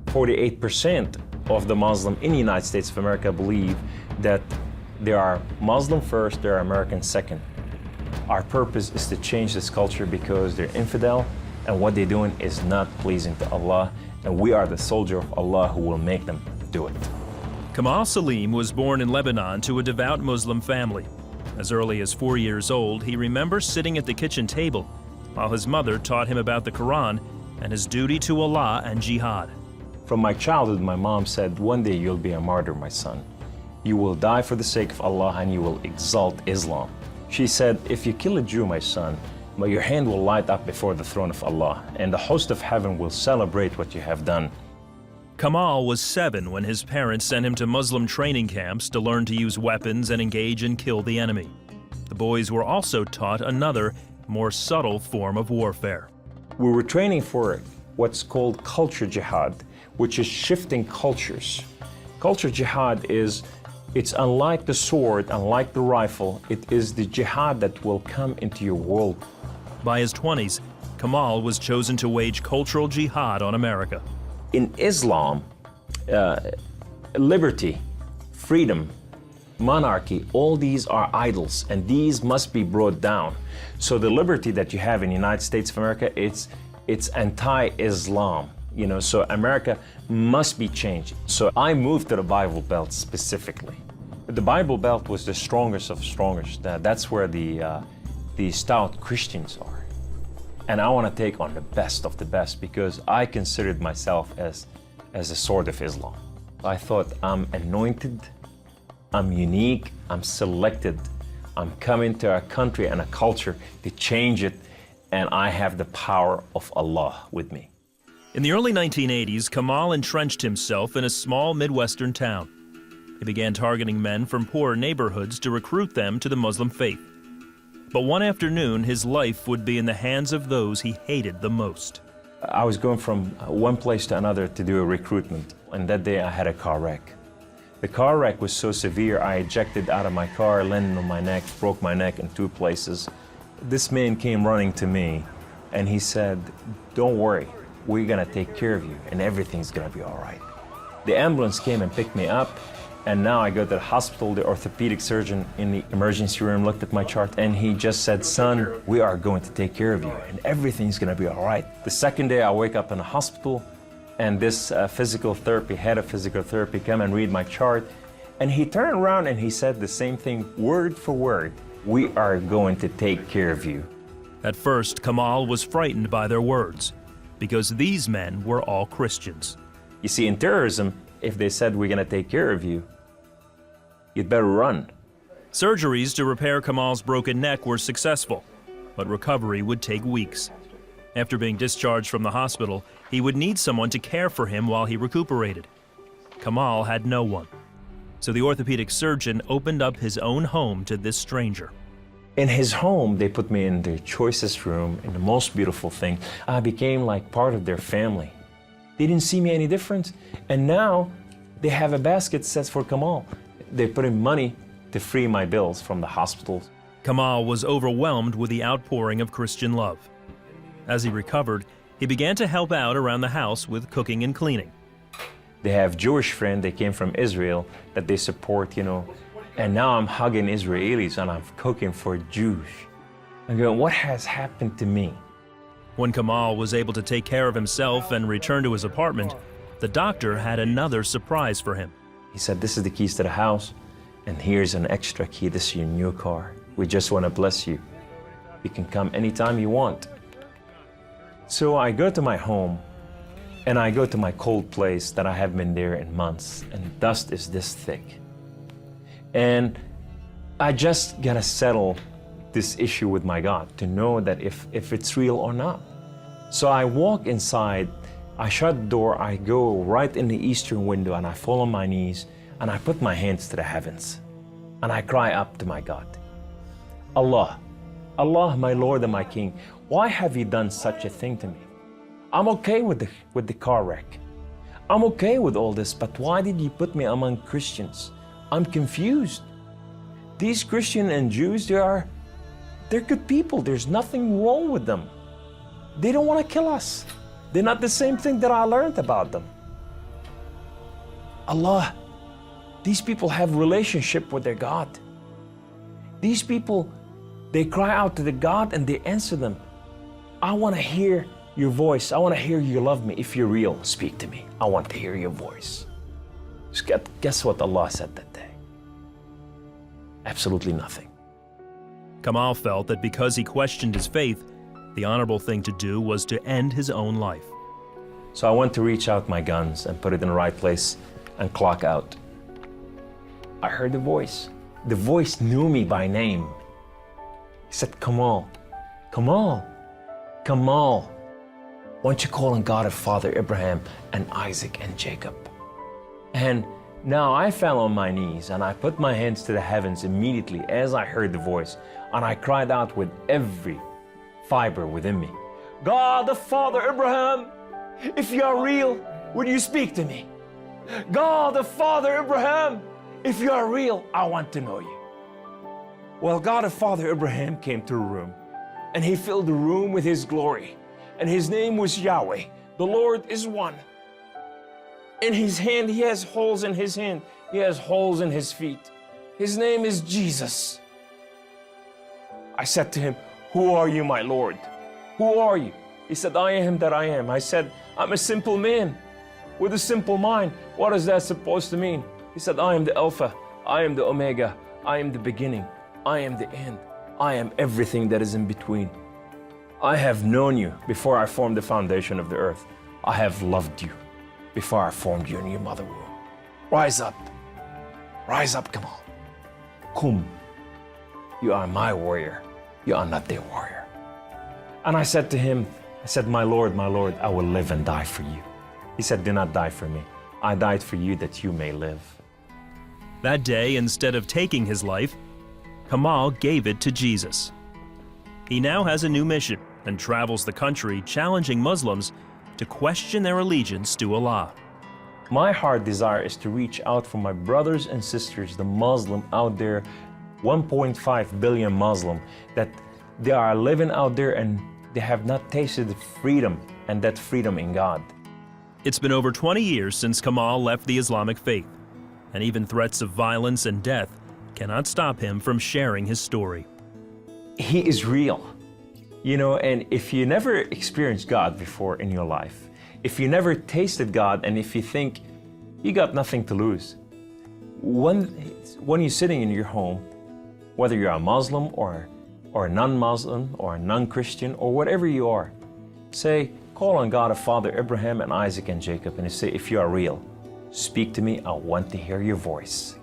48% of the Muslim in the United States of America believe that they are Muslim first, they are American second. Our purpose is to change this culture because they're infidel and what they're doing is not pleasing to Allah, and we are the soldier of Allah who will make them do it. Kamal Saleem was born in Lebanon to a devout Muslim family. As early as 4 years old, he remembers sitting at the kitchen table while his mother taught him about the Quran and his duty to Allah and jihad. From my childhood, my mom said, one day you'll be a martyr, my son. You will die for the sake of Allah and you will exalt Islam. She said, if you kill a Jew, my son, your hand will light up before the throne of Allah, and the host of heaven will celebrate what you have done. Kamal was 7 when his parents sent him to Muslim training camps to learn to use weapons and engage and kill the enemy. The boys were also taught another, more subtle form of warfare. We were training for what's called culture jihad, which is shifting cultures. Culture jihad it's unlike the sword, unlike the rifle, it is the jihad that will come into your world. By his 20s, Kamal was chosen to wage cultural jihad on America. In Islam, liberty, freedom, monarchy, all these are idols, and these must be brought down. So the liberty that you have in the United States of America, it's anti-Islam, so America must be changed. So I moved to the Bible Belt specifically. The Bible Belt was the strongest of strongest. That's where the stout Christians are. And I want to take on the best of the best because I considered myself as a sword of Islam. I thought I'm anointed, I'm unique, I'm selected. I'm coming to a country and a culture to change it, and I have the power of Allah with me. In the early 1980s, Kamal entrenched himself in a small Midwestern town. He began targeting men from poorer neighborhoods to recruit them to the Muslim faith. But one afternoon, his life would be in the hands of those he hated the most. I was going from one place to another to do a recruitment, and that day I had a car wreck. The car wreck was so severe, I ejected out of my car, landed on my neck, broke my neck in 2 places. This man came running to me, and he said, don't worry, we're gonna take care of you, and everything's gonna be all right. The ambulance came and picked me up, and now I go to the hospital. The orthopedic surgeon in the emergency room looked at my chart, and he just said, son, we are going to take care of you, and everything's gonna be all right. The second day, I wake up in a hospital, and this head of physical therapy, come and read my chart, and he turned around and he said the same thing, word for word, we are going to take care of you. At first, Kamal was frightened by their words, because these men were all Christians. You see, in terrorism, if they said we're gonna take care of you, you'd better run. Surgeries to repair Kamal's broken neck were successful, but recovery would take weeks. After being discharged from the hospital, he would need someone to care for him while he recuperated. Kamal had no one, so the orthopedic surgeon opened up his own home to this stranger. In his home, they put me in their choicest room, in the most beautiful thing. I became like part of their family. They didn't see me any different, and now they have a basket set for Kamal. They put in money to free my bills from the hospitals. Kamal was overwhelmed with the outpouring of Christian love. As he recovered, he began to help out around the house with cooking and cleaning. They have Jewish friends, they came from Israel, that they support, and now I'm hugging Israelis and I'm cooking for Jews. I'm going, what has happened to me? When Kamal was able to take care of himself and return to his apartment, the doctor had another surprise for him. He said, this is the keys to the house, and here's an extra key, this is your new car. We just want to bless you. You can come anytime you want. So I go to my home, and I go to my cold place that I haven't been there in months, and dust is this thick. And I just gotta settle this issue with my God to know that if it's real or not. So I walk inside, I shut the door, I go right in the eastern window, and I fall on my knees, and I put my hands to the heavens, and I cry up to my God. Allah, Allah, my Lord and my King, why have you done such a thing to me? I'm okay with the car wreck. I'm okay with all this, but why did you put me among Christians? I'm confused. These Christians and Jews, they're good people. There's nothing wrong with them. They don't want to kill us. They're not the same thing that I learned about them. Allah, these people have relationship with their God. These people, they cry out to the God and they answer them. I want to hear your voice. I want to hear you love me. If you're real, speak to me. I want to hear your voice. Guess what Allah said that day? Absolutely nothing. Kamal felt that because he questioned his faith, the honorable thing to do was to end his own life. So I went to reach out my guns and put it in the right place and clock out. I heard the voice. The voice knew me by name. He said, Kamal, Kamal, Kamal, why don't you call on God of Father Abraham and Isaac and Jacob? And now I fell on my knees and I put my hands to the heavens immediately as I heard the voice, and I cried out with every fiber within me, God of Father Abraham, if you are real, would you speak to me? God of Father Abraham, if you are real, I want to know you. Well, God of Father Abraham came to the room, and he filled the room with his glory, and his name was Yahweh. The Lord is one. In his hand, he has holes in his hand. He has holes in his feet. His name is Jesus. I said to him, who are you, my Lord? Who are you? He said, I am that I am. I said, I'm a simple man with a simple mind. What is that supposed to mean? He said, I am the Alpha. I am the Omega. I am the beginning. I am the end. I am everything that is in between. I have known you before I formed the foundation of the earth. I have loved you before I formed you in your mother womb. Rise up. Rise up, Kamal. Kum. You are my warrior. You are not their warrior. And I said to him, I said, my Lord, I will live and die for you. He said, do not die for me. I died for you that you may live. That day, instead of taking his life, Kamal gave it to Jesus. He now has a new mission and travels the country challenging Muslims to question their allegiance to Allah. My heart desire is to reach out for my brothers and sisters, the Muslim out there, 1.5 billion Muslim, that they are living out there and they have not tasted freedom, and that freedom in God. It's been over 20 years since Kamal left the Islamic faith, and even threats of violence and death cannot stop him from sharing his story. He is real, and if you never experienced God before in your life, if you never tasted God, and if you think you got nothing to lose, when you're sitting in your home, whether you're a Muslim or a non-Muslim or a non-Christian or whatever you are, say, call on God of Father Abraham and Isaac and Jacob, and say, if you are real, speak to me, I want to hear your voice.